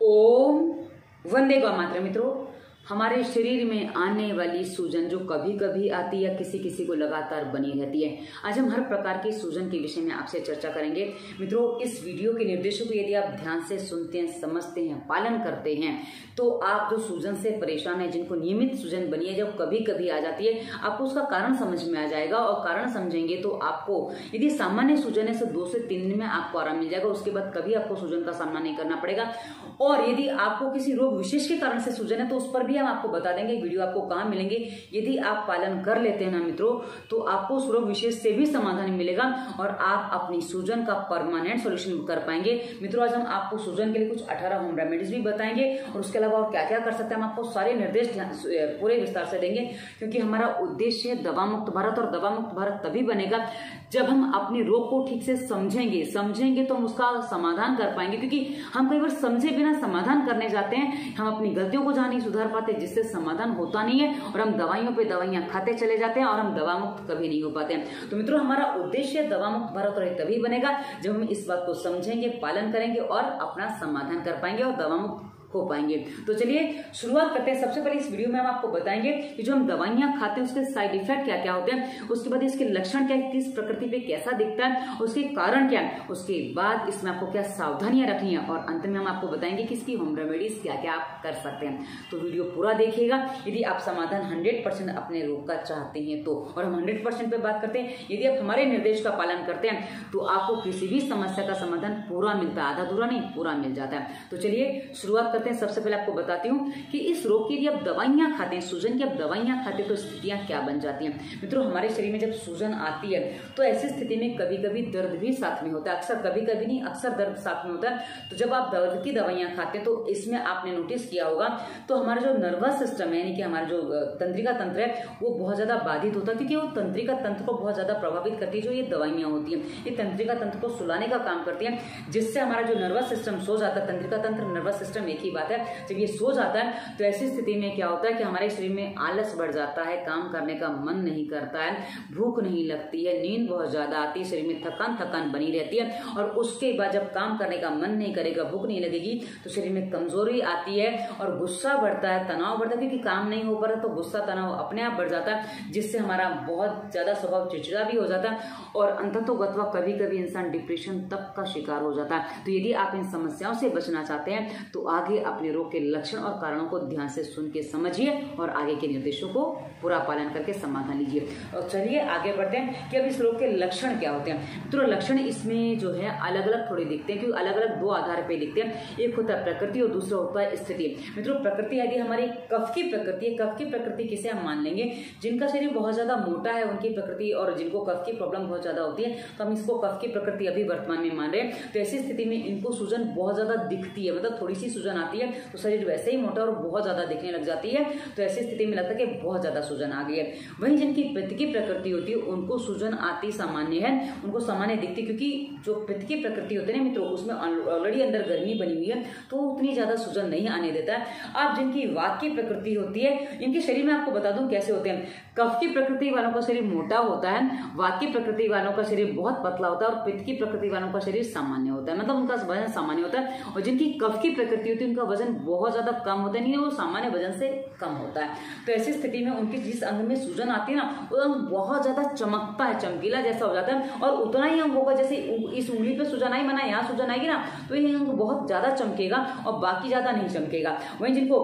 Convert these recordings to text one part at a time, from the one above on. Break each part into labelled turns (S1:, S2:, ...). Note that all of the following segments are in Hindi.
S1: ओम वंदे गौ मातरम। मित्रों, हमारे शरीर में आने वाली सूजन जो कभी कभी आती है, किसी किसी को लगातार बनी रहती है। आज हम हर प्रकार की सूजन के विषय में आपसे चर्चा करेंगे। मित्रों, इस वीडियो के निर्देशों को यदि आप ध्यान से सुनते हैं, समझते हैं, पालन करते हैं तो आप जो सूजन से परेशान है, जिनको नियमित सूजन बनी है, जब कभी कभी आ जाती है, आपको उसका कारण समझ में आ जाएगा। और कारण समझेंगे तो आपको यदि सामान्य सूजन है तो 2 से 3 दिन में आपको आराम मिल जाएगा। उसके बाद कभी आपको सूजन का सामना नहीं करना पड़ेगा। और यदि आपको किसी रोग विशेष के कारण से सूजन है तो उस पर भी हम आपको बता देंगे। वीडियो आपको कहाँ मिलेंगे, यदि आप पालन कर लेते हैं ना मित्रों, तो आपको उस रोग विशेष से भी समाधान मिलेगा और आप अपनी सूजन का परमानेंट सॉल्यूशन कर पाएंगे। मित्रों, आज हम आपको सूजन के लिए कुछ 18 होम रेमेडीज भी बताएंगे और उसके अलावा और क्या क्या कर सकते हैं हम आपको सारे निर्देश पूरे विस्तार से देंगे। क्योंकि हमारा उद्देश्य है दवा मुक्त भारत, और दवा मुक्त भारत तभी बनेगा जब हम अपने रोग को ठीक से समझेंगे तो हम उसका समाधान कर पाएंगे। क्योंकि हम कई बार समझे बिना समाधान करने जाते हैं, हम अपनी गलतियों को जहां नहीं सुधार पाते, जिससे समाधान होता नहीं है और हम दवाइयों पे दवाइयां खाते चले जाते हैं और हम दवा मुक्त कभी नहीं हो पाते हैं। तो मित्रों, हमारा उद्देश्य दवा मुक्त भारत और तभी बनेगा जब हम इस बात को समझेंगे, पालन करेंगे और अपना समाधान कर पाएंगे और दवा मुक्त हो पाएंगे। तो चलिए शुरुआत करते हैं। सबसे पहले इस वीडियो में हम आपको बताएंगे कि जो हम दवाइयां खाते हैं उसके साइड इफेक्ट क्या क्या होते हैं, उसके बाद इसके लक्षण क्या है, किस प्रकृति पे कैसा दिखता है, उसके कारण क्या है, उसके बाद इसमें आपको क्या सावधानियां रखनी है और अंत में हम आपको बताएंगे कि इसकी होम रेमेडीज क्या क्या आप कर सकते हैं। तो वीडियो पूरा देखिएगा यदि आप समाधान 100% अपने रोग का चाहते हैं तो। और हम 100% पे बात करते हैं, यदि आप हमारे निर्देश का पालन करते हैं तो आपको किसी भी समस्या का समाधान पूरा मिलता है, आधा अधूरा नहीं, पूरा मिल जाता है। तो चलिए शुरुआत। सबसे पहले आपको बताती हूँ कि इस रोग की यदि आप दवाइयां खाते हैं, सूजन की आप दवाइयां खाते हैं तो स्थितियां क्या बन जाती हैं। मित्रों, हमारे शरीर में जब सूजन आती है तो ऐसी स्थिति में कभी कभी दर्द भी साथ में होता है। अक्सर, कभी कभी नहीं, अक्सर दर्द साथ में होता है। तो जब आप दर्द की दवाइयां खाते हैं तो इसमें आपने नोटिस किया होगा तो हमारा जो नर्वस सिस्टम है, यानी कि हमारा जो तंत्रिका तंत्र है, वो बहुत ज्यादा बाधित होता है। क्योंकि वो तंत्रिका तंत्र को बहुत ज्यादा प्रभावित करती है। जो ये दवाइयां होती है, ये तंत्रिका तंत्र को सुलाने का काम करती है, जिससे हमारा जो नर्वस सिस्टम सो जाता है। तंत्रिका तंत्र, नर्वस सिस्टम एक ही बात है। जब ये सो जाता है तो ऐसी स्थिति में क्या होता है कि हमारे शरीर में आलस बढ़ जाता है, काम करने का मन नहीं करता है, भूख नहीं लगती है, नींद बहुत ज्यादा आती है, शरीर में थकान बनी रहती है। और उसके बाद जब काम करने का मन नहीं करेगा, भूख नहीं लगेगी, तो शरीर में कमजोरी आती है और गुस्सा बढ़ता है, तनाव बढ़ता है। क्योंकि काम नहीं हो पा रहा तो गुस्सा तनाव अपने आप बढ़ जाता है, जिससे हमारा बहुत ज्यादा स्वभाव चिड़चिड़ा भी हो जाता है और अंततोगत्वा कभी कभी इंसान डिप्रेशन तक का शिकार हो जाता है। तो यदि आप इन समस्याओं से बचना चाहते हैं तो आगे अपने रोग के लक्षण और कारणों को ध्यान से सुन के समझिए और आगे के निर्देशों को पूरा पालन करके समाधान लीजिए। और चलिए आगे बढ़ते हैं कि अब इस रोग के लक्षण क्या होते हैं। तो लक्षण इसमें जो है अलग अलग थोड़े दिखते हैं, क्योंकि अलग अलग 2 आधार पे दिखते हैं। एक होता है प्रकृति और दूसरा होता है स्थिति। मित्रों, प्रकृति यदि हमारी कफ की प्रकृति है, कफ की प्रकृति किसे हम मान लेंगे, जिनका शरीर बहुत ज्यादा मोटा है उनकी प्रकृति, और जिनको कफ की प्रॉब्लम बहुत ज्यादा होती है तो हम इसको कफ की प्रकृति अभी वर्तमान में मान रहे हैं। तो ऐसी स्थिति में इनको सूजन बहुत ज्यादा दिखती है, मतलब थोड़ी सी सूजन आती है तो शरीर वैसे ही मोटा और बहुत ज्यादा दिखने लग जाती है। तो ऐसी स्थिति में लगता है कि बहुत ज्यादा सूजन आ गई है। वहीं जिनकी पित्त की प्रकृति होती है उनको सूजन आती सामान्य है, उनको सामान्य दिखती, क्योंकि जो पित्त की प्रकृति होती है ना मित्रों, उसमें ऑलरेडी अंदर गर्मी बनी हुई है तो उतनी ज्यादा सूजन नहीं आने देता है। अब जिनकी वात की प्रकृति होती है, इनके शरीर में आपको बता दूं कैसे होते हैं। कफ की प्रकृति वालों का शरीर मोटा होता है, वात की प्रकृति वालों का शरीर बहुत पतला होता है और पित्त की प्रकृति वालों का शरीर सामान्य होता है, मतलब उनका वजन सामान्य होता है। और जिनकी कफ की प्रकृति होती है उनका वजन बहुत ज्यादा कम होता है, नहीं वो सामान्य वजन से कम होता है। तो ऐसी स्थिति में उनकी जिस अंग में सूजन आती है ना, वो अंग बहुत ज्यादा चमकता है, चमकीला जैसा हो जाता है। और उतना ही अंग होगा, जैसे इस उंगली पे सूजन आई, माना यहाँ सूजन आएगी ना, तो ये अंग बहुत ज्यादा चमकेगा और बाकी ज्यादा नहीं चमकेगा। वहीं जिनको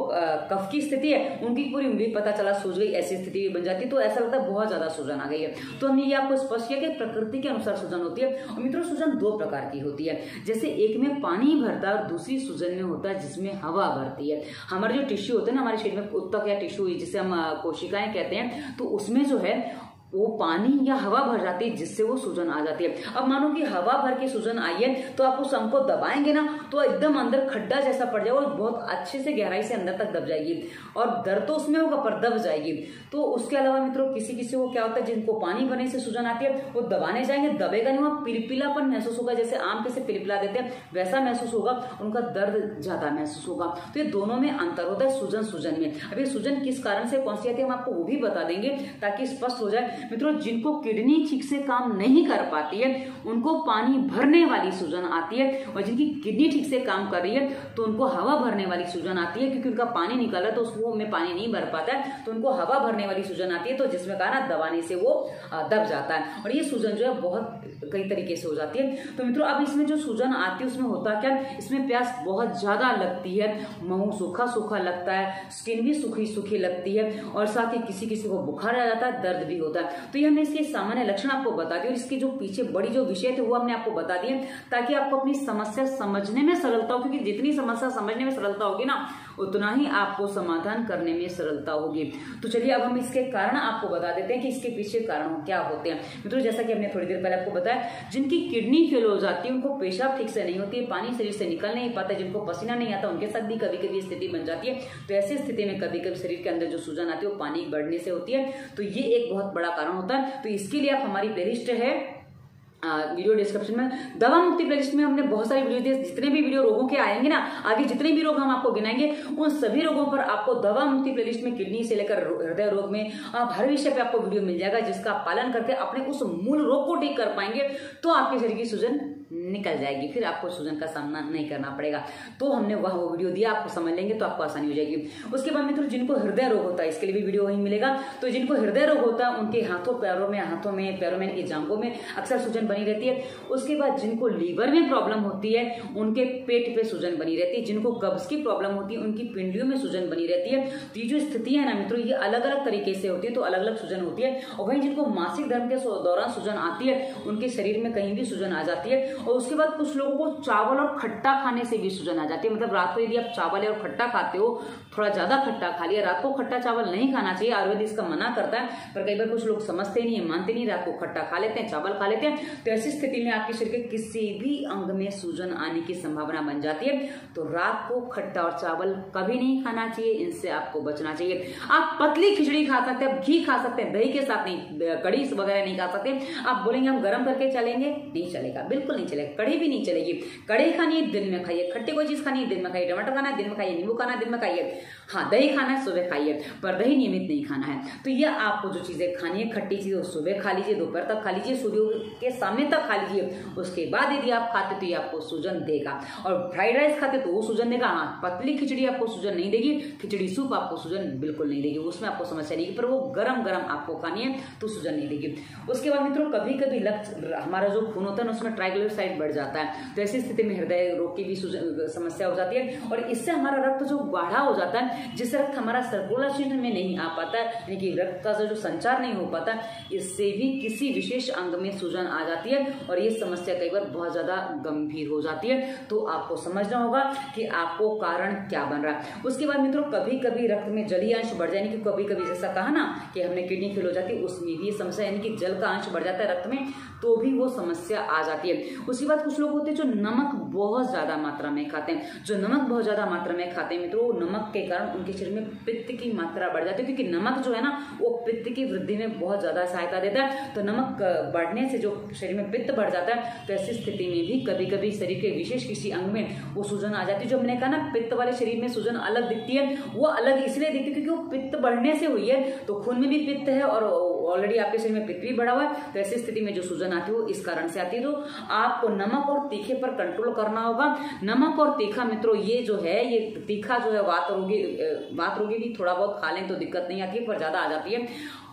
S1: कफ की स्थिति है उनकी पूरी उंगली पता चला सूज गई, ऐसी स्थिति भी बन जाती है। तो ऐसा लगता है बहुत ज्यादा सूजन आ गई है। तो हमने ये आपको स्पष्ट किया कि प्रकृति के अनुसार सूजन होती है। और मित्रों, सूजन 2 प्रकार की होती है। जैसे एक में पानी भरता है और दूसरी सूजन में होता है जिसमें हवा भरती है। हमारे जो टिश्यू होते हैं ना हमारे शरीर में, उत्तक या टिश्यू जिसे हम कोशिकाएं कहते हैं, तो उसमें जो है वो पानी या हवा भर जाती है जिससे वो सूजन आ जाती है। अब मानो कि हवा भर के सूजन आई है तो आप उस अंग को दबाएंगे ना तो एकदम अंदर खड्डा जैसा पड़ जाएगा और बहुत अच्छे से गहराई से अंदर तक दब जाएगी और दर्द तो उसमें होगा पर दब जाएगी। तो उसके अलावा मित्रों, किसी किसी को क्या होता है, जिनको पानी भरने से सूजन आती है वो दबाने जाएंगे, दबेगा नहीं, वहां पिलपिलापन महसूस होगा, जैसे आम कैसे पिलपिला देते हैं वैसा महसूस होगा, उनका दर्द ज्यादा महसूस होगा। तो ये दोनों में अंतर होता है सूजन में। अब ये सूजन किस कारण से कौन सी आती है हम आपको वो भी बता देंगे ताकि स्पष्ट हो जाए मित्रों, जिनको किडनी ठीक से काम नहीं कर पाती है उनको पानी भरने वाली सूजन आती है, और जिनकी किडनी ठीक से काम कर रही है तो उनको हवा भरने वाली सूजन आती है, क्योंकि उनका पानी निकल रहा है तो उसको में पानी नहीं भर पाता है तो उनको हवा भरने वाली सूजन आती है, तो जिसमें कहा ना दबाने से वो दब जाता है, और ये सूजन जो है बहुत कई तरीके से हो जाती है। तो मित्रों, अब इसमें जो सूजन आती है उसमें होता क्या, इसमें प्यास बहुत ज्यादा लगती है, मुंह सूखा सूखा लगता है, स्किन भी सूखी सूखी लगती है, और साथ ही किसी किसी को बुखार आ जाता है, दर्द भी होता है। तो ये हमने इसके सामान्य लक्षण आपको बता दिए, और इसके जो पीछे बड़ी जो विषय थे वो हमने आपको बता दिए, ताकि आपको अपनी समस्या समझने में सरलता हो, क्योंकि जितनी समस्या समझने में सरलता होगी ना उतना ही आपको समाधान करने में सरलता होगी। तो चलिए अब हम इसके कारण आपको बता देते हैं कि इसके पीछे कारण क्या होते हैं। मित्रों, जैसा कि हमने थोड़ी देर पहले आपको बताया, जिनकी किडनी फेल हो जाती है, उनको पेशाब ठीक से नहीं होती है, पानी शरीर से निकल नहीं पाता, जिनको पसीना नहीं आता, उनके साथ भी कभी कभी स्थिति बन जाती है। तो ऐसी स्थिति में कभी कभी शरीर के अंदर जो सूजन आती है वो पानी बढ़ने से होती है। तो ये एक बहुत बड़ा कारण होता है। तो इसके लिए आप हमारी प्लेलिस्ट है वीडियो डिस्क्रिप्शन में, दवा मुक्ति प्लेलिस्ट में हमने बहुत सारी वीडियो दिए। जितने भी वीडियो रोगों के आएंगे ना, आगे जितने भी रोग हम आपको गिनाएंगे उन सभी रोगों पर आपको दवा मुक्ति प्लेलिस्ट में किडनी से लेकर हृदय रोग में हर विषय पे आपको वीडियो मिल जाएगा, जिसका पालन करके अपने उस मूल रोग को ठीक कर पाएंगे तो आपके शरीर की सूजन निकल जाएगी, फिर आपको सूजन का सामना नहीं करना पड़ेगा। तो हमने वह वो वीडियो दिया, आपको समझ लेंगे तो आपको आसानी हो जाएगी। उसके बाद मित्रों, जिनको हृदय रोग होता है इसके लिए भी वीडियो वहीं मिलेगा। तो जिनको हृदय रोग होता है उनके हाथों पैरों में इनकी जांघों में अक्सर सूजन बनी रहती है। उसके बाद जिनको लीवर में प्रॉब्लम होती है उनके पेट पे सूजन बनी रहती है। जिनको कब्ज की प्रॉब्लम होती है उनकी पिंडियों में सूजन बनी रहती है। तो ये जो स्थिति है ना मित्रों, ये अलग अलग तरीके से होती है, तो अलग अलग सूजन होती है। और वहीं जिनको मासिक धर्म के दौरान सूजन आती है उनके शरीर में कहीं भी सूजन आ जाती है। और उसके बाद कुछ लोगों को चावल और खट्टा खाने से भी सूजन आ जाती है। मतलब रात को यदि आप चावल और खट्टा खाते हो, थोड़ा ज्यादा खट्टा खा लिया, रात को खट्टा चावल नहीं खाना चाहिए, आयुर्वेद इसका मना करता है, पर कई बार कुछ लोग समझते नहीं है, मानते नहीं, रात को खट्टा खा लेते हैं, चावल खा लेते हैं। तो ऐसी स्थिति में आपके शरीर के किसी भी अंग में सूजन आने की संभावना बन जाती है। तो रात को खट्टा और चावल कभी नहीं खाना चाहिए, इनसे आपको बचना चाहिए। आप पतली खिचड़ी खा सकते हैं, घी खा सकते हैं, दही के साथ नहीं, कड़ी वगैरह नहीं खा सकते। आप बोलेंगे हम गर्म करके चलेंगे, नहीं चलेगा, बिल्कुल नहीं चलेगा, कड़ी भी नहीं चलेगी। कड़ी खानी है दिन में खाइए, खट्टी कोई चीज खानी है दिन में खाइए, टमाटर खाना है दिन में खाइए, नींबू खाना है दिन में खाइए, हाँ दही खाना है सुबह खाइए, पर दही नियमित नहीं खाना है। तो ये आपको जो चीजें खानी है, खट्टी चीज सुबह खा लीजिए, दोपहर तक खा लीजिए, सूर्य के सामने तक खा लीजिए। उसके बाद यदि आप खाते तो ये आपको सूजन देगा। और फ्राइड राइस खाते तो वो सूजन देगा, हाँ पतली खिचड़ी आपको सूजन नहीं देगी, खिचड़ी सूप आपको सूजन बिल्कुल नहीं देगी, उसमें आपको समस्या नहीं, पर वो गरम गरम आपको खानी है तो सूजन नहीं देगी। उसके बाद मित्रों, कभी कभी हमारा जो खून होता है उसमें ट्राइग्लिसराइड बढ़ जाता है। तो ऐसी स्थिति में हृदय रोग की भी समस्या हो जाती है, और इससे हमारा रक्त जो गाढ़ा हो जाता है, जिससे रक्त हमारा सर्कुलेशन में नहीं आ पाता है, यानी कि रक्त का जो संचार नहीं हो पाता, इससे भी किसी विशेष अंग में सूजन आ जाती है, और ये समस्या कई बार बहुत ज्यादा गंभीर हो जाती है। तो आपको समझना होगा कि आपको कारण क्या बन रहा है। उसके बाद मित्रों, कभी कभी रक्त में जलीय अंश बढ़ जाए, कि कभी कभी जैसा कहा ना कि हमने किडनी फेल हो जाती है, उसमें भी ये समस्या, यानी कि जल का अंश बढ़ जाता है रक्त में, तो भी वो समस्या आ जाती है। उसके बाद कुछ लोग होते हैं जो नमक बहुत ज्यादा मात्रा में खाते हैं। जो नमक बहुत ज्यादा मात्रा में खाते हैं मित्रों, नमक के कारण उनके शरीर में पित्त की मात्रा बढ़ जाती है, क्योंकि नमक जो है ना वो पित्त की वृद्धि में बहुत ज्यादा सहायता देता है। तो नमक बढ़ने से जो शरीर में पित्त बढ़ जाता है, तो ऐसी स्थिति में भी कभी कभी शरीर के विशेष किसी अंग में वो सूजन आ जाती है। जो मैंने कहा ना, पित्त वाले शरीर में सूजन अलग दिखती है, वो अलग इसलिए दिखती है क्योंकि वो पित्त बढ़ने से हुई है। तो खून में भी पित्त है और ऑलरेडी आपके शरीर में पित्त भी बढ़ा हुआ है, तो ऐसी स्थिति में जो सूजन आती है वो इस कारण से आती है। तो आपको नमक और तीखे पर कंट्रोल करना होगा। नमक और तीखा मित्रों, ये जो है, ये तीखा जो है वात रोगी भी थोड़ा बहुत खा लें तो दिक्कत नहीं आती है, पर ज्यादा आ जाती है।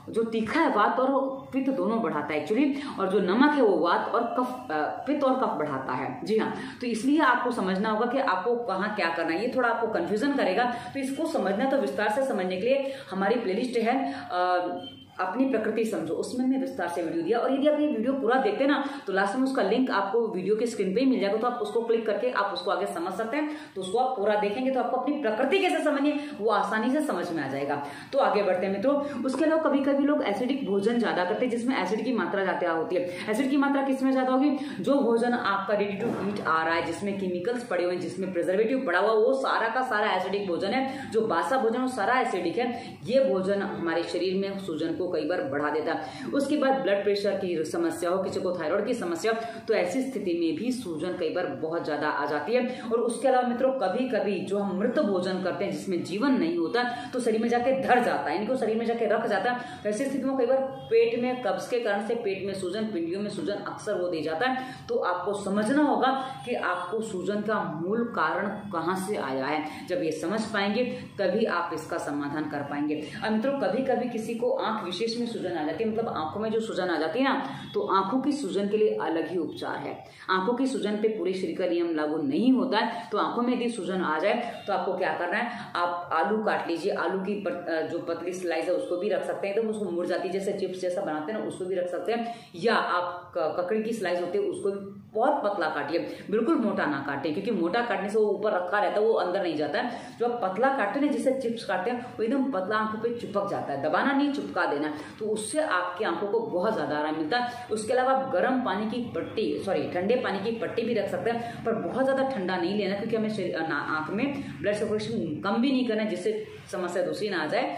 S1: जो तीखा है वात और पित्त दोनों बढ़ाता है एक्चुअली, और जो नमक है वो वात और कफ, पित्त और कफ बढ़ाता है। जी हाँ, तो इसलिए आपको समझना होगा कि आपको कहाँ क्या करना है। ये थोड़ा आपको कंफ्यूजन करेगा, तो इसको समझना, तो विस्तार से समझने के लिए हमारी प्लेलिस्ट है अपनी प्रकृति समझो, उसमें मैं विस्तार से वीडियो दिया। और यदि आप ये वीडियो पूरा देखते ना, तो लास्ट में उसका लिंक आपको वीडियो के स्क्रीन पे ही मिल जाएगा, तो आप उसको क्लिक करके आप उसको आगे समझ सकते हैं। तो उसको आप पूरा देखेंगे तो आपको अपनी प्रकृति कैसे समझिए वो आसानी से समझ में आ जाएगा। तो आगे बढ़ते हैं मित्रों। उसके अलावा कभी कभी लोग एसिडिक भोजन ज्यादा करते हैं, जिसमें एसिड की मात्रा ज्यादा होती है। एसिड की मात्रा किसमें ज्यादा होगी? जो भोजन आपका रेडी टू ईट आ रहा है, जिसमें केमिकल्स पड़े हुए हैं, जिसमें प्रिजर्वेटिव पड़ा हुआ, वो सारा का सारा एसिडिक भोजन है। जो बासा भोजन वो सारा एसिडिक है। ये भोजन हमारे शरीर में सूजन को को कई बार बढ़ा देता है। उसके बाद ब्लड प्रेशर की समस्या हो, किसी को थायराइड की समस्या हो, तो ऐसी स्थिति में भी सूजन कई बार बहुत ज्यादा आ जाती है। और उसके अलावा मित्रों कभी कभी जो हम मृत भोजन करते हैं जिसमें जीवन नहीं होता तो शरीर में जाके धर जाता है, इनको शरीर में जाके रख जाता है। तो ऐसी स्थिति में कई बार पेट में कब्ज के कारण से पेट में सूजन, पिंडियों में सूजन अक्सर हो दे जाता है। तो आपको समझना होगा कि आपको सूजन का मूल कारण कहां से आया है। जब ये समझ पाएंगे तभी आप इसका समाधान कर पाएंगे। अब मित्रों कभी कभी किसी को आंख विशेष में सूजन आ जाती है, मतलब आंखों में जो सूजन आ जाती है ना, तो आंखों की सूजन के लिए अलग ही उपचार है। आंखों की सूजन पे पूरे शरीर का नियम लागू नहीं होता है। तो आंखों में यदि सूजन आ जाए तो आपको क्या करना है, आप आलू काट लीजिए, आलू की जो पतली स्लाइस है उसको भी रख सकते हैं, एकदम उसको मुड़ जाती है जैसे चिप्स जैसा बनाते हैं ना, उसको भी रख सकते हैं। या आप ककड़ी की स्लाइस होती है उसको भी बहुत पतला काटिए, बिल्कुल मोटा ना काटे, क्योंकि मोटा काटने से वो ऊपर रखा रहता है, वो अंदर नहीं जाता है। जो आप पतला काटते हैं जिसे चिप्स काटते हैं वो एकदम पतला आंखों पे चिपक जाता है, दबाना नहीं चिपका देना, तो उससे आपकी आंखों को बहुत ज्यादा आराम मिलता है। उसके अलावा आप गर्म पानी की पट्टी, ठंडे पानी की पट्टी भी रख सकते हैं, पर बहुत ज्यादा ठंडा नहीं लेना, क्योंकि हमें आंख में ब्लड सर्कुलेशन कम भी नहीं करना है जिससे समस्या दूसरी ना आ जाए।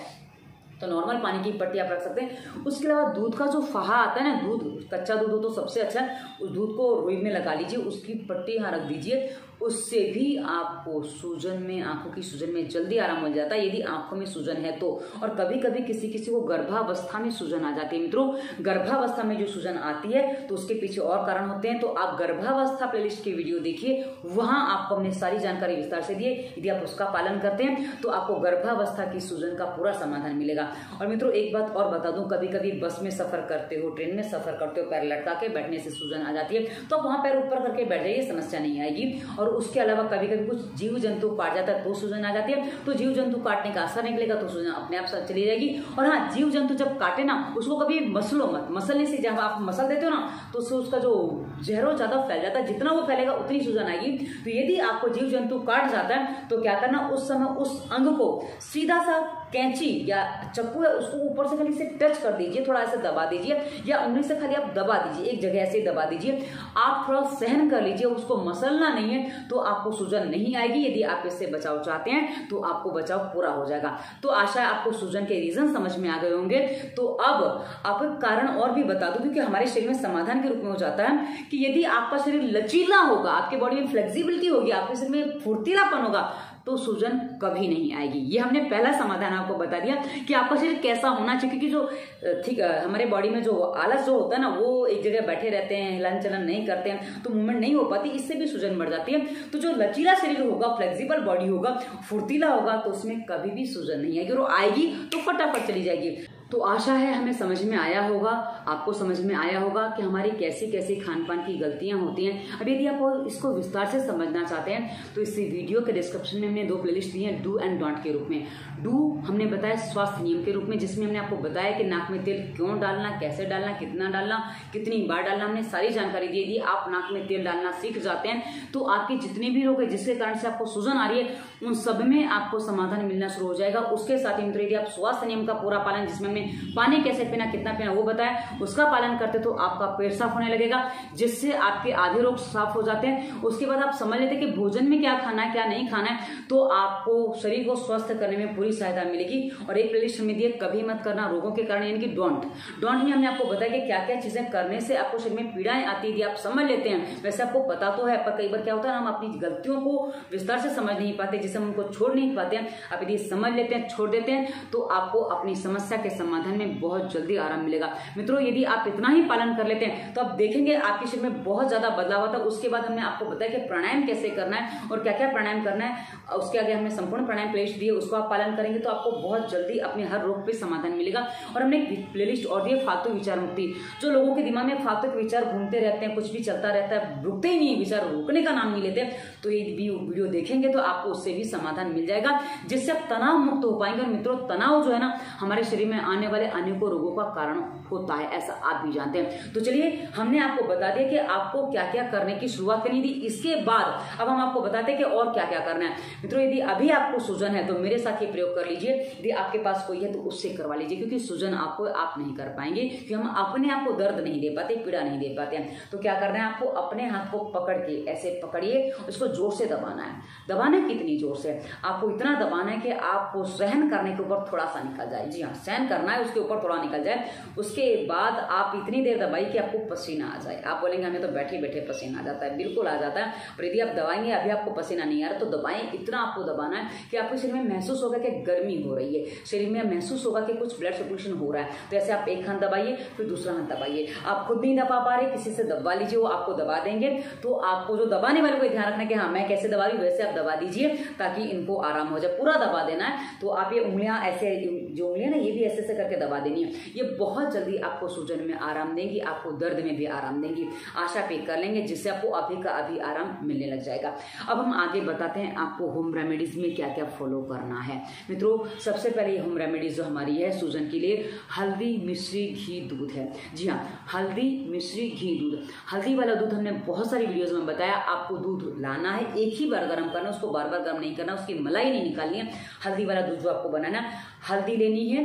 S1: तो नॉर्मल पानी की पट्टी आप रख सकते हैं। उसके अलावा दूध का जो फहा आता है ना, दूध कच्चा दूध हो तो सबसे अच्छा है, उस दूध को रुई में लगा लीजिए, उसकी पट्टी यहाँ रख दीजिए, उससे भी आपको सूजन में, आंखों की सूजन में जल्दी आराम हो जाता है यदि आंखों में सूजन है तो। और कभी कभी किसी किसी को गर्भावस्था में सूजन आ जाती है। मित्रों गर्भावस्था में जो सूजन आती है तो उसके पीछे और कारण होते हैं, तो आप गर्भावस्था प्लेलिस्ट की वीडियो देखिए, वहां आपको हमने सारी जानकारी विस्तार से दी है। यदि आप उसका पालन करते हैं तो आपको गर्भावस्था की सूजन का पूरा समाधान मिलेगा। और मित्रों एक बात और बता दूं, कभी कभी बस में सफर करते हो, ट्रेन में सफर करते हो, पैर लटका के बैठने से सूजन आ जाती है, तो आप वहां पैर ऊपर करके बैठ जाइए, समस्या नहीं आएगी। और उसके अलावा कभी कभी कुछ जीव जंतु काट जाता है तो सूजन आ जाती है, तो जीव जंतु काटने का असर निकलेगा तो सूजन अपने आप चली जाएगी। और हाँ, जीव जंतु जब काटे ना उसको कभी मसलो मत, मसलने से जब आप मसल देते हो ना तो उससे उसका जो जहर ज्यादा फैल जाता है, जितना वो फैलेगा उतनी सूजन आएगी। तो यदि आपको जीव जंतु काट जाता है तो क्या करना, उस समय उस अंग को सीधा सा कैंची या चाकू है उसको ऊपर से खाली से टच कर दीजिए, थोड़ा ऐसे दबा दीजिए, या उंगली से खाली आप दबा दीजिए, एक जगह ऐसे दबा दीजिए। आप थोड़ा सहन कर लीजिए, उसको मसलना नहीं है, तो आपको सूजन नहीं आएगी। यदि आप इससे बचाव चाहते हैं तो आपको बचाव पूरा हो जाएगा। तो आशा है आपको सूजन के रीजन समझ में आ गए होंगे। तो अब आपको कारण और भी बता दूं, क्योंकि हमारे शरीर में समाधान के रूप में हो जाता है कि यदि आपका शरीर लचीला होगा, आपके बॉडी में फ्लेक्सिबिलिटी होगी, आपके शरीर में फुर्तीलापन होगा, तो सूजन कभी नहीं आएगी। ये हमने पहला समाधान आपको बता दिया कि आपका शरीर कैसा होना चाहिए, क्योंकि जो ठीक हमारे बॉडी में जो आलस जो होता है ना, वो एक जगह बैठे रहते हैं, हिलन चलन नहीं करते हैं, तो मूवमेंट नहीं हो पाती, इससे भी सूजन बढ़ जाती है। तो जो लचीला शरीर होगा, फ्लेक्सिबल बॉडी होगा, फुर्तीला होगा, तो उसमें कभी भी सूजन नहीं आएगी, और आएगी तो फटाफट चली जाएगी। तो आशा है हमें समझ में आया होगा, आपको समझ में आया होगा कि हमारी कैसी कैसी खान पान की गलतियां होती हैं। अब यदि आप इसको विस्तार से समझना चाहते हैं तो इस वीडियो के डिस्क्रिप्शन में हमने 2 प्लेलिस्ट दी हैं, डू एंड डोंट के रूप में। डू हमने बताया स्वास्थ्य नियम के रूप में, जिसमें हमने आपको बताया कि नाक में तेल क्यों डालना, कैसे डालना, कितना डालना, कितनी बार डालना, हमने सारी जानकारी दी। यदि आप नाक में तेल डालना सीख जाते हैं तो आपके जितने भी रोग है जिसके कारण से आपको सूजन आ रही है, उन सब में आपको समाधान मिलना शुरू हो जाएगा। उसके साथ ही यदि आप स्वास्थ्य नियम का पूरा पालन, जिसमें पानी कैसे पीना, कितना पीना वो बताया, उसका पालन करते तो आपका पेट साफ होने लगेगा, जिससे आपके आधे रोग साफ हो जाते हैं। उसके बाद आप समझ लेते कि भोजन में क्या खाना है क्या नहीं खाना है, तो आपको शरीर को स्वस्थ करने में पूरी सहायता मिलेगी। और एक प्लेलिस्ट में दिए कभी मत करना रोगों के कारण, यानी कि डोंट में हमने आपको बताया कि क्या क्या चीजें करने से आपको शरीर में पीड़ाएं आती है, आप समझ लेते हैं। वैसे आपको पता तो है, पर कई बार क्या होता है हम अपनी गलतियों को विस्तार से समझ नहीं पाते, जिसे हम उनको छोड़ नहीं पाते हैं। आप यदि समझ लेते हैं, छोड़ देते हैं, तो आपको अपनी समस्या के समाधान में बहुत जल्दी आराम मिलेगा। मित्रों यदि आप इतना ही पालन कर लेते हैं तो आप देखेंगे आपके शरीर में बहुत ज्यादा बदलाव आता है। उसके बाद हमने आपको बताया कि प्राणायाम कैसे करना है और क्या क्या प्राणायाम करना है, उसके आगे हमने संपूर्ण प्राणायाम प्लेलिस्ट दी है, उसको आप पालन करेंगे तो आपको बहुत जल्दी अपने हर रोग पे समाधान मिलेगा। और हमने एक प्लेलिस्ट और दी है फालतू विचार मुक्ति। जो लोगों के दिमाग में फालतू के विचार घूमते रहते हैं, कुछ भी चलता रहता है, रुकते ही नहीं, विचार रुकने का नाम नहीं लेते, तो ये वीडियो देखेंगे तो आपको उससे भी समाधान मिल जाएगा, जिससे आप तनाव मुक्त हो पाएंगे। और मित्रों तनाव जो है ना, हमारे शरीर में आने वाले अनेकों रोगों का कारण होता है, ऐसा आप भी जानते हैं। तो चलिए हमने आपको बता दिया कि आपको क्या क्या करने की शुरुआत करनी थी। इसके बाद अब हम आपको बताते हैं कि और क्या क्या करना है। मित्रों यदि अभी आपको सूजन है तो मेरे साथ ये प्रयोग कर लीजिए, यदि आपके पास कोई है तो उससे करवा लीजिए, क्योंकि सूजन आपको आप नहीं कर पाएंगे, क्योंकि हम अपने आप को दर्द नहीं दे पाते, पीड़ा नहीं दे पाते हैं। तो क्या करना है, आपको अपने हाथ को पकड़ के ऐसे पकड़िए, उसको जोर से दबाना है। दबाना कितनी जोर से, आपको इतना दबाना है कि आपको सहन करने के ऊपर थोड़ा सा निकल जाए। जी हाँ, सहन करना करना है, उसके ऊपर थोड़ा निकल जाए। उसके बाद आप इतनी देर दबाइए कि आपको पसीना आ जाए। आप बोलेंगे हमें तो बैठे बैठे पसीना आ जाता है, बिल्कुल आ जाता है। पर यदि आप दबाएंगे अभी आपको पसीना नहीं आ रहा तो दबाएं, इतना आपको दबाना है कि आपके शरीर में महसूस होगा कि गर्मी हो रही है, शरीर में महसूस होगा कि कुछ ब्लड सर्कुलेशन हो रहा है। तो ऐसे आप एक हाथ दबाइए, फिर दूसरा हाथ दबाइए। आप खुद नहीं दबा पा रहे, किसी से दबा लीजिए, वो आपको दबा देंगे। तो आपको जो दबाने वाले को ध्यान रखना है कि हाँ मैं कैसे दबा रही हूँ, वैसे आप दबा दीजिए ताकि इनको आराम हो जाए। पूरा दबा देना है। तो आप ये उंगलियां ऐसे, जो उंगलियां ना ये भी ऐसे करके दबा देनी है। ये बहुत जल्दी आपको सूजन में आराम देंगी, आपको दर्द में भी आराम देंगी। आशा पे कर लेंगे जिससे आपको अभी का अभी आराम मिलने लग जाएगा। अब हम आगे बताते हैं आपको होम रेमेडीज में क्या क्या फॉलो करना है। मित्रों सबसे पहले होम रेमेडीज जो हमारी है सूजन के लिए, हल्दी मिश्री घी दूध है। जी हाँ, हल्दी मिश्री घी दूध। हल्दी वाला दूध हमने बहुत सारी वीडियोज में बताया। आपको दूध लाना है, एक ही बार गर्म करना, उसको बार बार गर्म नहीं करना, उसकी मलाई नहीं निकालनी है। हल्दी वाला दूध जो आपको बनाना, हल्दी लेनी है।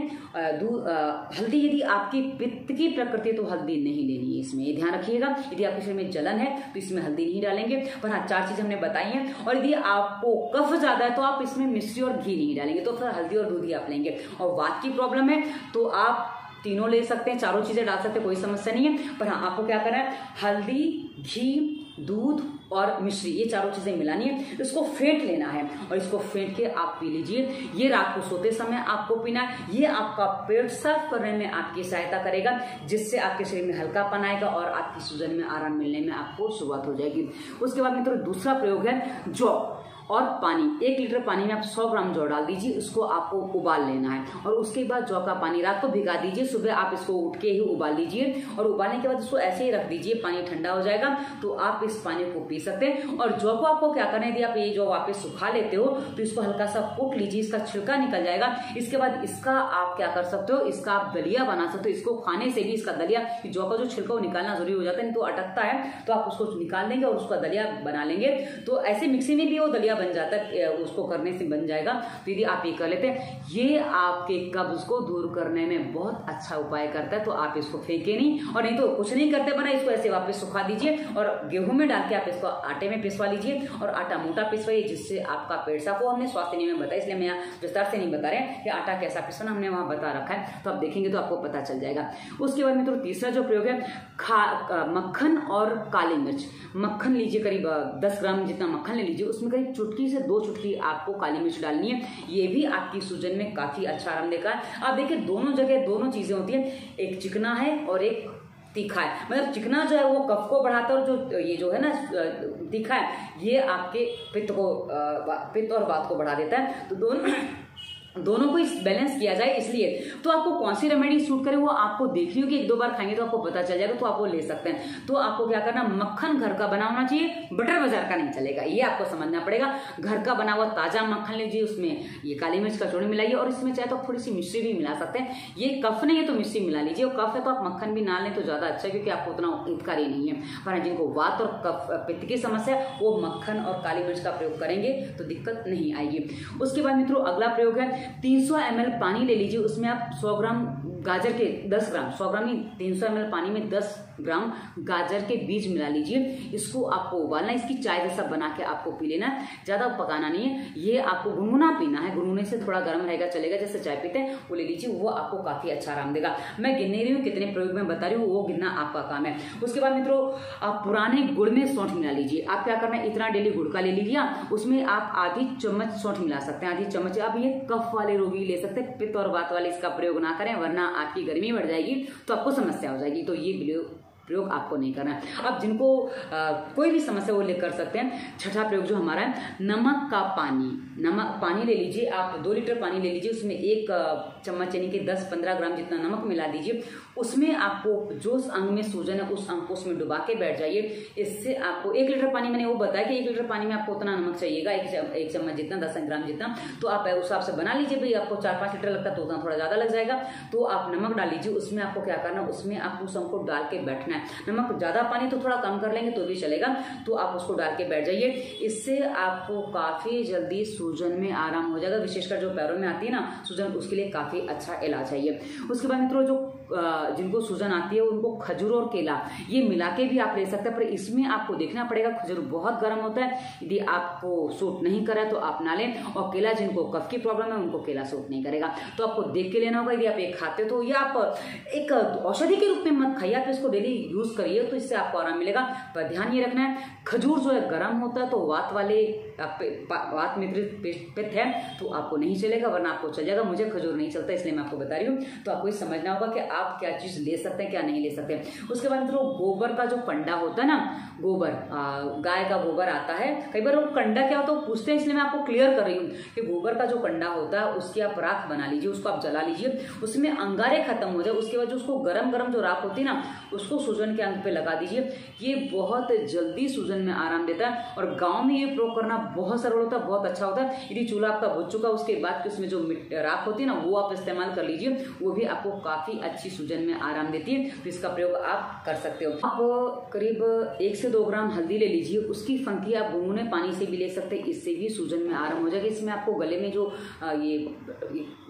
S1: हल्दी यदि आपकी पित्त की प्रकृति है तो हल्दी नहीं लेनी है, इसमें ये ध्यान रखिएगा। यदि आपके शरीर में जलन है तो इसमें हल्दी नहीं डालेंगे। पर हाँ, 4 चीजें हमने बताई हैं। और यदि आपको कफ ज्यादा है तो आप इसमें मिश्री और घी नहीं डालेंगे, तो फिर हल्दी और दूध ही आप लेंगे। और वात की प्रॉब्लम है तो आप तीनों ले सकते हैं, चारों चीजें डाल सकते हैं, कोई समस्या नहीं है। पर हाँ, आपको क्या करना है, हल्दी, घी, दूध और मिश्री, ये चारों चीजें मिलानी है। इसको फेंट लेना है और इसको फेंट के आप पी लीजिए। ये रात को सोते समय आपको पीना है। ये आपका पेट साफ करने में आपकी सहायता करेगा, जिससे आपके शरीर में हल्कापन आएगा और आपकी सूजन में आराम मिलने में आपको शुरुआत हो जाएगी। उसके बाद मित्रों दूसरा प्रयोग है जौ और पानी। 1 लीटर पानी में आप 100 ग्राम जौ डाल दीजिए, उसको आपको उबाल लेना है। और उसके बाद जौ का पानी रात को भिगा दीजिए, सुबह आप इसको उठ के ही उबाल लीजिए। और उबालने के बाद इसको ऐसे ही रख दीजिए, पानी ठंडा हो जाएगा तो आप इस पानी को पी सकते हैं। और जौ को आपको क्या करना है, यदि आप ये जौ वापस सुखा लेते हो तो इसको हल्का सा कूट लीजिए, इसका छिलका निकल जाएगा। इसके बाद इसका आप क्या कर सकते हो, इसका आप दलिया बना सकते हो। इसको खाने से भी इसका दलिया, जौ का जो छिलका वो निकालना जरूरी हो जाता है, नहीं तो अटकता है, तो आप उसको निकाल देंगे और उसका दलिया बना लेंगे। तो ऐसे मिक्सी में भी वो दलिया बन जाता है, उसको करने से बन जाएगा। तो यदि आप ये कर लेते हैं, ये आपके कब्ज को दूर करने में बहुत अच्छा उपाय करता है। तो आप इसको फेंके नहीं, और नहीं तो कुछ नहीं करते बना, इसको ऐसे वापस सुखा दीजिए और गेहूं में डाल के आप इसको आटे में पिसवा लीजिए। और आटा मोटा पिसवाइए, जिससे आपका पेट साफ हो। हमने स्वास्थ्य नियम में बताया, इसलिए मैं यहाँ विस्तार से नहीं बता रहे हैं कि आटा कैसा पिसवाना, हमने वहां बता रखा है। तो आप देखेंगे तो आपको पता चल जाएगा। उसके बाद मित्रों तीसरा जो प्रयोग है, मक्खन और काली मिर्च। मक्खन लीजिए, करीब 10 ग्राम जितना मक्खन ले लीजिए, उसमें करीब चुटकी से 2 चुटकी आपको काली मिर्च डालनी है। ये भी आपकी सूजन में काफी अच्छा आराम देगा। आप देखिए दोनों जगह दोनों चीजें होती है, एक चिकना है और एक तीखा है। मतलब चिकना जो है वो कफ को बढ़ाता है, और जो ये जो है ना तीखा है, ये आपके पित्त और वात को बढ़ा देता है। तो दोनों को इस बैलेंस किया जाए, इसलिए तो आपको कौन सी रेमेडी सूट करे वो आपको देखनी होगी। 1-2 बार खाएंगे तो आपको पता चल जाएगा, तो आप वो ले सकते हैं। तो आपको क्या करना, मक्खन घर का बना होना चाहिए, बटर बाजार का नहीं चलेगा, ये आपको समझना पड़ेगा। घर का बना हुआ ताजा मक्खन लीजिए, उसमें ये काली मिर्च का चूर्ण मिलाइए, और इसमें चाहे तो आप थोड़ी सी मिश्री भी मिला सकते हैं। ये कफ नहीं है तो मिश्री मिला लीजिए, और कफ है तो आप मक्खन भी ना लें तो ज्यादा अच्छा है, क्योंकि आपको उतना हितकारी नहीं है। पर जिनको वात और कफ पित्त की समस्या है वो मक्खन और काली मिर्च का प्रयोग करेंगे तो दिक्कत नहीं आएगी। उसके बाद मित्रों अगला प्रयोग है, 300 ml पानी ले लीजिए, उसमें आप 100 ग्राम गाजर के 10 ग्राम, 100 ग्राम नहीं 300 ml पानी में 10 ग्राम गाजर के बीज मिला लीजिए। इसको आपको उबालना, इसकी चाय जैसा बना के आपको पी लेना है, ज्यादा पकाना नहीं है। ये आपको गुनगुना पीना है, गुनगुने से थोड़ा गर्म रहेगा चलेगा, जैसे चाय पीते हैं वो ले लीजिए, वो आपको काफी अच्छा आराम देगा। मैं गिन नहीं रही हूँ कितने प्रयोग में बता रही हूँ, वो गिनना आपका काम है। उसके बाद मित्रों आप पुराने गुड़ में सौंठ मिला लीजिए। आप क्या करना है, इतना डेली गुड़ का ले लीजिए, उसमें आप आधी चम्मच सौंठ मिला सकते हैं, आधी चम्मच। आप ये कफ वाले रोगी ले सकते हैं, पित्त और वात वाले इसका प्रयोग ना करें, वरना आपकी गर्मी बढ़ जाएगी तो आपको समस्या हो जाएगी। तो ये प्रयोग आपको नहीं करना है। अब जिनको कोई भी समस्या वो ले कर सकते हैं। छठा प्रयोग जो हमारा है, नमक का पानी। नमक पानी ले लीजिए, आप 2 लीटर पानी ले लीजिए, उसमें 1 चम्मच यानी कि 10-15 ग्राम जितना नमक मिला दीजिए। उसमें आपको जो अंग में सूजन है उस अंग को उसमें डुबा के बैठ जाइए। इससे आपको 1 लीटर पानी, मैंने वो बताया कि 1 लीटर पानी में आपको उतना नमक चाहिएगा, 1 चम्मच जितना, 10 ग्राम जितना। तो आप उस हिसाब से बना लीजिए। भाई आपको 4-5 लीटर लगता है तो उतना थोड़ा ज्यादा लग जाएगा, तो आप नमक डाल लीजिए। उसमें आपको क्या करना, उसमें आपको उस अंग को डाल के बैठना है। है। नमक ज़्यादा पानी तो थोड़ा कम कर लेंगे तो भी चलेगा, तो आप उसको डाल के बैठ जाइए। इससे आपको काफ़ी जल्दी सूजन में आराम हो जाएगा, विशेषकर जो पैरों में आती है ना सूजन, उसके लिए काफ़ी अच्छा इलाज है ये। उसके बाद मित्रों जो जिनको सूजन आती है उनको खजूर और केला ये मिला के भी आप ले सकते हैं, पर इसमें आपको देखना पड़ेगा, खजूर बहुत गर्म होता है, यदि आपको सूट नहीं करा तो आप ना लें, और केला जिनको कफ की प्रॉब्लम है उनको केला सूट नहीं करेगा, तो आपको देख के लेना होगा। यदि आप एक खाते हो तो या आप एक औषधि के रूप में मत खाइए, आप इसको डेली यूज करिए तो इससे आपको आराम मिलेगा। पर ध्यान ये रखना है, खजूर जो है गर्म होता है, तो वात वाले वात में पित्त है तो आपको नहीं चलेगा, वरना आपको चल जाएगा। मुझे खजूर नहीं चलता इसलिए मैं आपको बता रही हूँ, तो आपको समझना होगा कि आप क्या चीज ले सकते हैं क्या नहीं ले सकते। उसके बाद मित्रों गोबर का जो कंडा होता है ना, गोबर गाय का गोबर आता है, कई बार वो कंडा क्या होता है पूछते हैं, इसलिए मैं आपको क्लियर कर रही हूँ कि गोबर का जो कंडा होता है उसकी आप राख बना लीजिए, उसको आप जला लीजिए, उसमें अंगारे खत्म हो जाए। उसके बाद जो उसको गरम गरम जो राख होती है ना उसको सूजन के अंग पे लगा दीजिए, ये बहुत जल्दी सूजन में आराम देता है। और गाँव में ये प्रयोग करना बहुत सरल होता है, बहुत अच्छा होता है। यदि चूल्हा आपका बुझ चुका उसके बाद उसमें जो राख होती है ना वो आप इस्तेमाल कर लीजिए, वो भी आपको काफी अच्छी सूजन में आराम देती है, तो इसका प्रयोग आप कर सकते हो। आप करीब 1 से 2 ग्राम हल्दी ले लीजिए, उसकी फंकी आप गुनगुने पानी से भी ले सकते हैं, इससे भी सूजन में आराम हो जाएगा। इसमें आपको गले में जो ये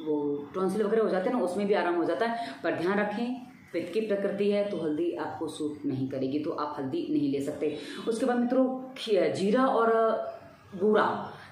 S1: वो टॉन्सिल वगैरह हो जाते हैं ना उसमें भी आराम हो जाता है। पर ध्यान रखें पित्त की प्रकृति है तो हल्दी आपको सूट नहीं करेगी, तो आप हल्दी नहीं ले सकते। उसके बाद मित्रों जीरा और बूरा,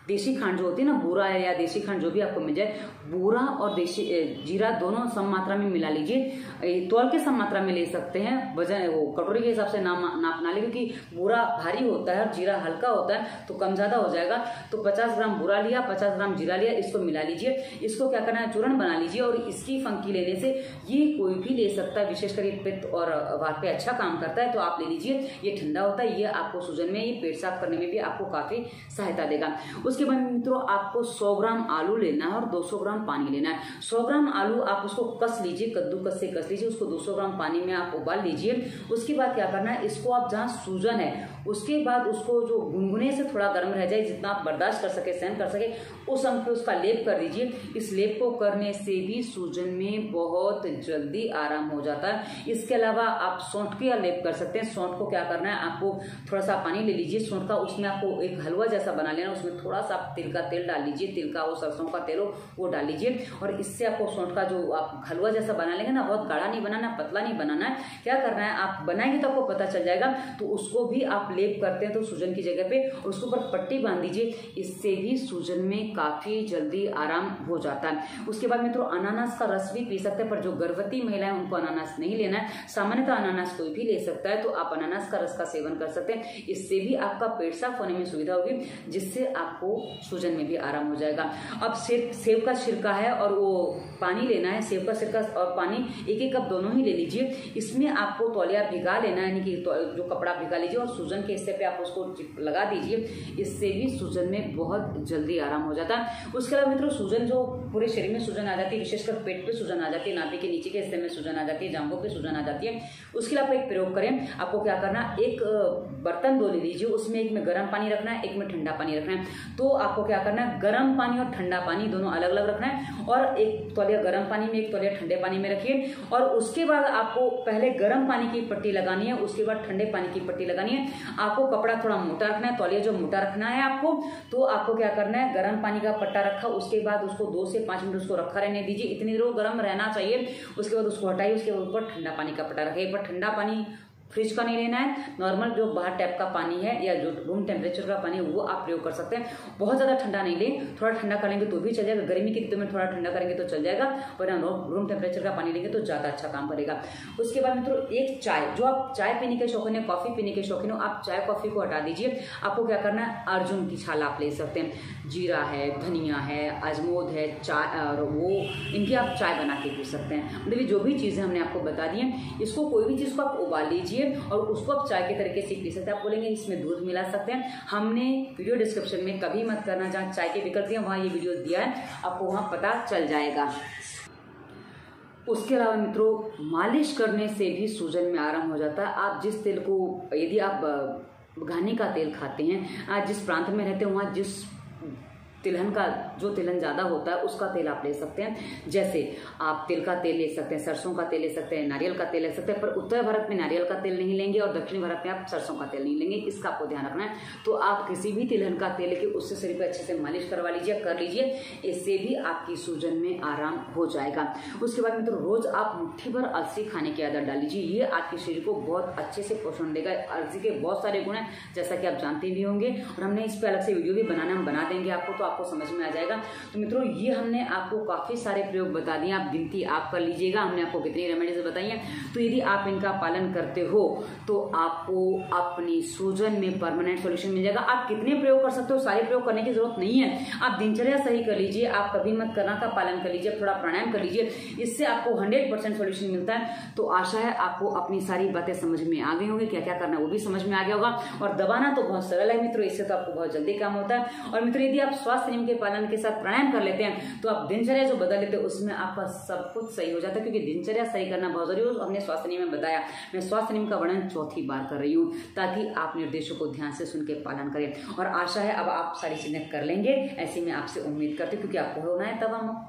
S1: देसी खांड जो होती है ना, बूरा है या देसी खांड जो भी आपको मिल जाए, बूरा और देसी जीरा दोनों सम मात्रा में मिला लीजिए। तौल के सम मात्रा में ले सकते हैं, वजन वो कटोरी के हिसाब से नापना ले, क्योंकि बूरा भारी होता है और जीरा हल्का होता है तो कम ज्यादा हो जाएगा। तो 50 ग्राम बूरा लिया, 50 ग्राम जीरा लिया, इसको मिला लीजिए। इसको क्या करना है, चूर्ण बना लीजिए, और इसकी फंकी लेने से ये कोई भी ले सकता है, विशेषकर ये पित्त और वात पे अच्छा काम करता है, तो आप ले लीजिए। ये ठंडा होता है, ये आपको सूजन में, ये पेट साफ करने में भी आपको काफी सहायता देगा। उसके बाद मित्रों आपको 100 ग्राम आलू लेना है और 200 ग्राम पानी लेना है। 100 ग्राम आलू आप उसको कस लीजिए, कद्दूकस से कस लीजिए, उसको 200 ग्राम पानी में आप उबाल लीजिए। उसके बाद क्या करना है, इसको आप जहाँ सूजन है उसके बाद उसको जो गुनगुने से थोड़ा गर्म रह जाए, जितना आप बर्दाश्त कर सके, सहन कर सके, उस अंक पे उसका लेप कर दीजिए। इस लेप को करने से भी सूजन में बहुत जल्दी आराम हो जाता है। इसके अलावा आप सौंठ का लेप कर सकते हैं। सौंठ को क्या करना है, आपको थोड़ा सा पानी ले लीजिए सौंठ का, उसमें आपको एक हलवा जैसा बना लेना, उसमें थोड़ा सा तिल का तेल डाल लीजिए, तिल का वो सरसों का तेल हो वो डाल लीजिए, और इससे आपको सौंठ का जो आप हलवा जैसा बना लेंगे ना, बहुत गाढ़ा नहीं बनाना, पतला नहीं बनाना है। क्या करना है, आप बनाएंगे तो आपको पता चल जाएगा, तो उसको भी आप लेप करते हैं तो सूजन की जगह पे, और उसके ऊपर पट्टी बांध दीजिए, इससे भी सूजन में काफी जल्दी आराम हो जाता है। उसके बाद मित्रों अनानास का रस भी पी सकते हैं, पर जो गर्भवती महिलाएं उनको अनानास नहीं लेना है। सामान्यतः अनानास कोई भी ले सकता है, तो आप अनानास का रस का सेवन कर सकते हैं, इससे भी आपका पेट साफ होने में सुविधा होगी, जिससे आपको सूजन में भी आराम हो जाएगा। अब सेब का छिलका है और वो पानी लेना है, सेब का छिलका और पानी 1-1 कप दोनों ही ले लीजिए। इसमें आपको तौलिया भिगा लेना है, यानी कि जो कपड़ा भिगा लीजिए, और सूजन के हिस्से पे आप उसको लगा दीजिए, इससे भी सूजन में बहुत जल्दी आराम हो जाता है। उसके अलावा मित्रों सूजन जो पूरे शरीर में सूजन आ जाती है, विशेषकर पेट पे सूजन आ जाती है, नाभि के नीचे के हिस्से में सूजन आ जाती है, जांघों पे सूजन आ जाती है, उसके लिए आप एक प्रयोग करें। आपको क्या करना, एक बर्तन दो ले लीजिए, उसमें एक में गर्म पानी रखना है, एक में ठंडा पानी रखना है। तो आपको क्या करना है, गर्म पानी और ठंडा पानी दोनों अलग अलग रखना है, और एक तौलिया गर्म पानी में, एक तौलिया ठंडे पानी में रखिए, और उसके बाद आपको पहले गर्म पानी की पट्टी लगानी है, उसके बाद ठंडे पानी की पट्टी लगानी है। आपको कपड़ा थोड़ा मोटा रखना है, तौलिया जो मोटा रखना है आपको, तो आपको क्या करना है, गर्म पानी का पट्टा रखा, उसके बाद उसको 2 से 5 मिनट उसको रखा रहने दीजिए, इतनी देर वो गर्म रहना चाहिए। उसके बाद उसको हटाइए, उसके ऊपर ठंडा पानी का पट्टा रखिए। एक बार ठंडा पानी फ्रिज का नहीं लेना है, नॉर्मल जो बाहर टैप का पानी है या जो रूम टेम्परेचर का पानी है वो आप प्रयोग कर सकते हैं। बहुत ज्यादा ठंडा नहीं लें, थोड़ा ठंडा करेंगे तो भी चल जाएगा, गर्मी के दिनों में थोड़ा ठंडा करेंगे तो चल जाएगा, पर रूम टेम्परेचर का पानी लेंगे तो ज्यादा अच्छा काम करेगा। उसके बाद मित्रों एक चाय, जो आप चाय पीने के शौकीन है, कॉफी पीने के शौकीन हो, आप चाय कॉफी को हटा दीजिए। आपको क्या करना है, अर्जुन की छाल आप ले सकते हैं, जीरा है, धनिया है, अजमोद है, चाय, और वो इनकी आप चाय बना के पी सकते हैं। मतलब जो भी चीजें हमने आपको बता दी हैं, इसको कोई भी चीज को आप उबाल लीजिए और उसको चाय के तरीके से पी सकते हैं। आप बोलेंगे इसमें दूध मिला सकते हैं, हमने वीडियो डिस्क्रिप्शन में कभी मत करना जहाँ चाय के विकल्प दिए वहाँ ये वीडियो दिया है, आपको वहाँ पता चल जाएगा। उसके अलावा मित्रों मालिश करने से भी सूजन में आराम हो जाता है। आप जिस तेल को, यदि आप घानी का तेल खाते हैं, आज जिस प्रांत में रहते हैं वहाँ जिस तिलहन का जो तिलहन ज़्यादा होता है उसका तेल आप ले सकते हैं। जैसे आप तिल का तेल ले सकते हैं, सरसों का तेल ले सकते हैं, नारियल का तेल ले सकते हैं, पर उत्तर भारत में नारियल का तेल नहीं लेंगे और दक्षिण भारत में आप सरसों का तेल नहीं लेंगे, इसका आपको ध्यान रखना है। तो आप किसी भी तिलहन का तेल लेके उससे शरीर पर अच्छे से मालिश करवा लीजिए, कर लीजिए, इससे भी आपकी सूजन में आराम हो जाएगा। उसके बाद मित्रों रोज आप मुट्ठी भर अलसी खाने की आदत डाल लीजिए, ये आपके शरीर को बहुत अच्छे से पोषण देगा। अलसी के बहुत सारे गुण हैं जैसा कि आप जानते भी होंगे, और हमने इस पर अलग से वीडियो भी हम बना देंगे आपको, तो आपको समझ में आ जाएगा। तो मित्रों ये हमने आपको काफी सारे प्रयोग बता दिए, आप गिनती आप कर लीजिएगा, हमने आपको कितनी रेमेडीज बताई हैं। तो यदि आप इनका पालन करते हो तो आपको अपनी सूजन में परमानेंट सॉल्यूशन मिल जाएगा। आप कितने प्रयोग कर सकते हो, सारे प्रयोग करने की जरूरत नहीं है, आप दिनचर्या सही कर लीजिए, आप कभी मत करना का पालन कर लीजिए, थोड़ा प्राणायाम कर लीजिए, इससे आपको 100% सॉल्यूशन मिलता है। तो आशा है आपको अपनी सारी बातें समझ में आ गई होंगी, क्या क्या करना है वो भी समझ में आ गया होगा। और दबाना तो बहुत सरल है मित्रों, इससे तो आपको बहुत जल्दी काम होता है। और मित्रों यदि आप स्वास्थ्य नियम के पालन के साथ प्राणायाम कर लेते हैं तो आप दिनचर्या जो बदल लेते हैं उसमें आपका सब कुछ सही हो जाता है, क्योंकि दिनचर्या सही करना बहुत जरूरी है। हमने स्वास्थ्य नियम में बताया, मैं स्वास्थ्य नियम का वर्णन चौथी बार कर रही हूँ ताकि आप निर्देशों को ध्यान से सुन के पालन करें। और आशा है अब आप सारी चीजें कर लेंगे, ऐसी मैं आपसे उम्मीद करती हूँ, क्योंकि आपको होना है तब हम।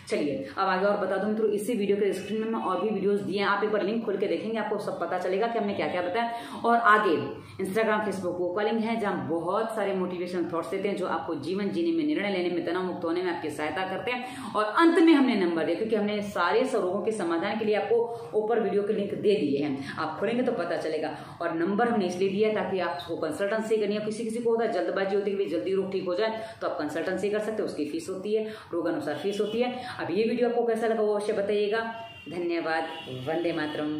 S1: चलिए अब आगे और बता दूं मित्रों, इसी वीडियो के डिस्क्रिप्शन में और भी वीडियोस दिए हैं, आप एक बार लिंक खोल के देखेंगे, आपको सब पता चलेगा कि हमने क्या क्या बताया। और आगे इंस्टाग्राम फेसबुक वो कॉलिंग है जहां बहुत सारे मोटिवेशनल थॉट्स देते हैं जो आपको जीवन जीने में, निर्णय लेने में, तनाव मुक्त होने में आपकी सहायता करते हैं। और अंत में हमने नंबर दिया, क्योंकि हमने सारे रोगों के समाधान के लिए आपको ऊपर वीडियो के लिंक दे दिए हैं, आप खोलेंगे तो पता चलेगा। और नंबर हमने इसलिए दिया है ताकि आपको कंसल्टेंसी करनी है, किसी को होता है जल्दबाजी होती है कि जल्दी रोग ठीक हो जाए, तो आप कंसल्टेंसी कर सकते हो, उसकी फीस होती है, रोग अनुसार फीस होती है। अब ये वीडियो आपको कैसा लगा वो अवश्य बताइएगा। धन्यवाद। वंदे मातरम।